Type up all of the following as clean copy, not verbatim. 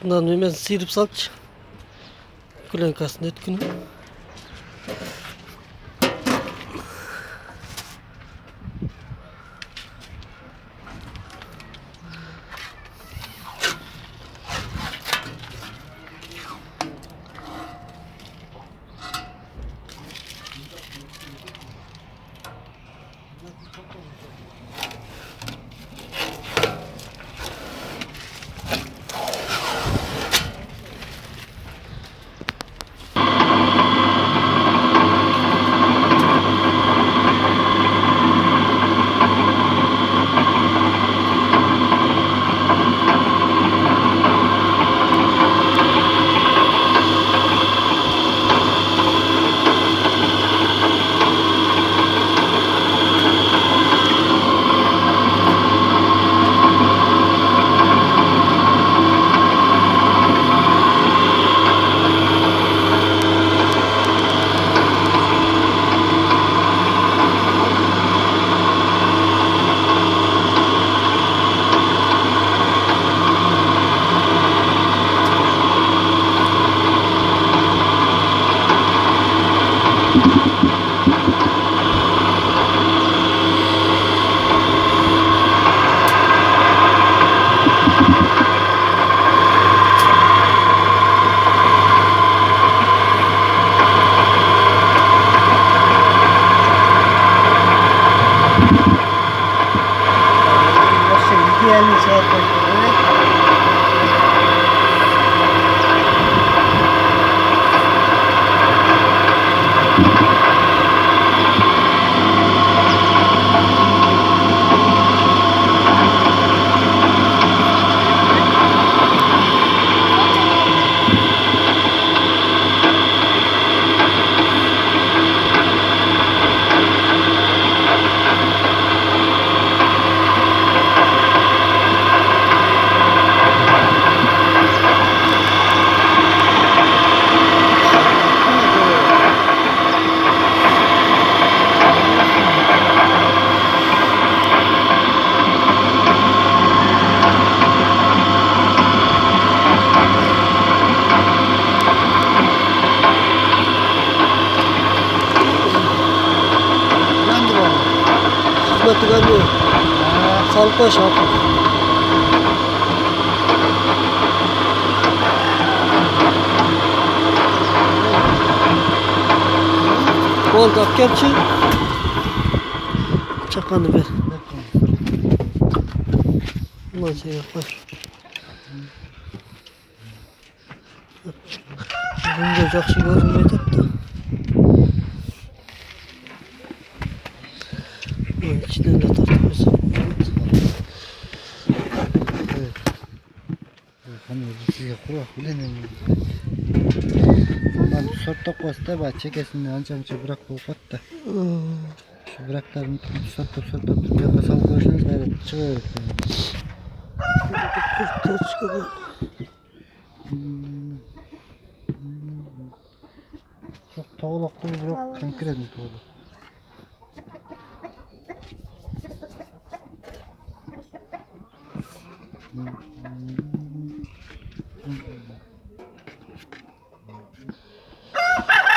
Bundan hemen sıyırıp salç. Kulen kasını et günü. Hizmetli Salpa şarkı. Bol da kepçi. Çakanı ver. Ulan şey yapar. Bunca жақсы görünmedi de. İçinden de tartıyoruz. Evet. Hani size kurak bile ne? Ondan sortak bastı bak çekesinde anca bırak bu katta. Şu bıraklarını sortak bir kasal koysanız gayret çıkıyor. Çıkıyor. Çok tağlak değil bırak kankır edin tağlak.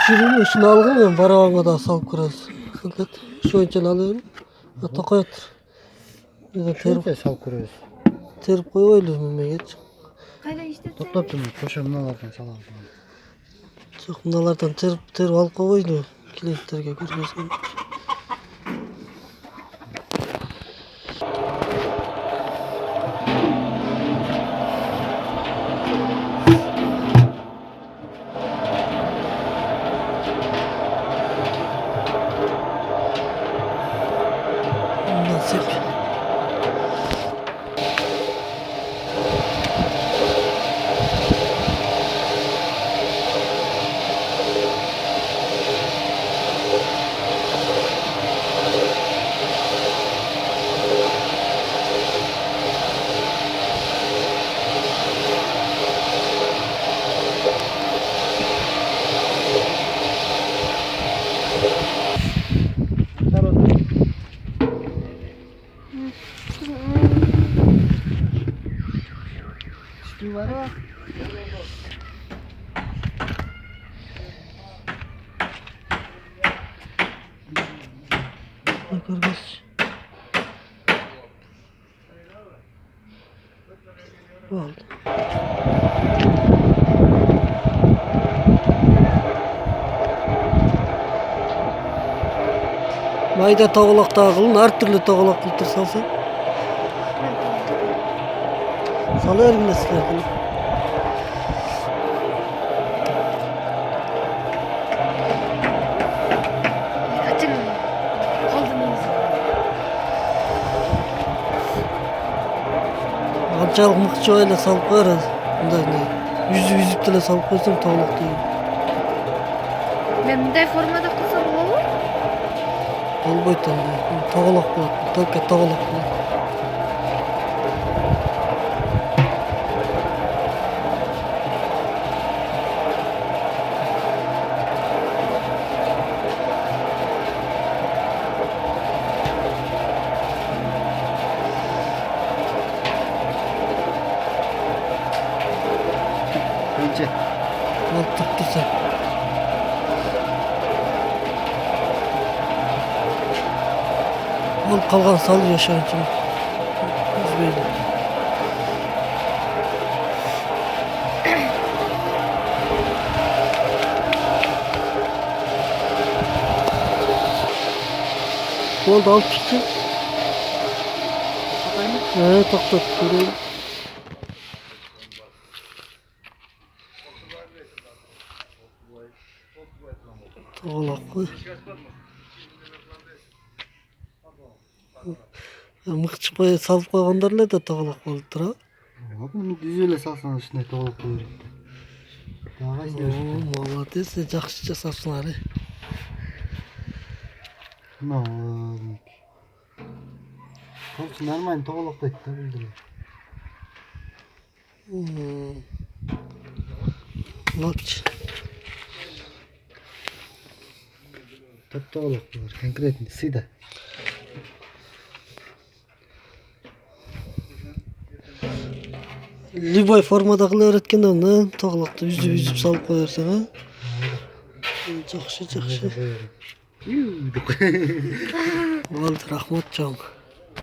Şirin şunu algın baravağına da salıp kırarız. Fakat şu önce alıyorum. Hatta koyatır. Şöyle sal kuruyoruz. Terip koyuyoruz mu geç? Toplap durmuş poşamını alarken salalım. Çok bunlardan terip alıp koyuyoruz. Kilitlerge görüyorsun. Nasip. Su var bak. Bakarız. Oldu. Mayda toğlaq da kılın, her türlü toğlaq kıltır salsan. Salı ergilesiler kılın. Kaçın. Kaldınız. Ançalık mıkçı öyle salıp koyarız. Bunday ne? Yüzüp tele salıp koysam toğlaq değil. Ben bunday formada kılsam olur. Olboydu anda. Toğlaq болады. Только toğlaq болады. Önce. Al tuttu sen. Al kalgan sal yaşayınca. Üzmeyin. Oldu al tuttu. Toktat. Göreyim. Toğlaq koy. Mıkçı koy salıp koyganlarla da toğlaq bolup tura. Bunu düzüyle salsan üstüne toğlak koyuyor. Daha izliyorsun. Молодец, жақсы жасапсыңар. Nalım. Korksun nормально toğlak da etti bildim. Лапч. Top toğlak var конкретно сыда. Любой формадағылар өткенде оны тоғлақты үзіп салып қоярсың, а? Жақсы. Ю. Болды, рахмат, чоң.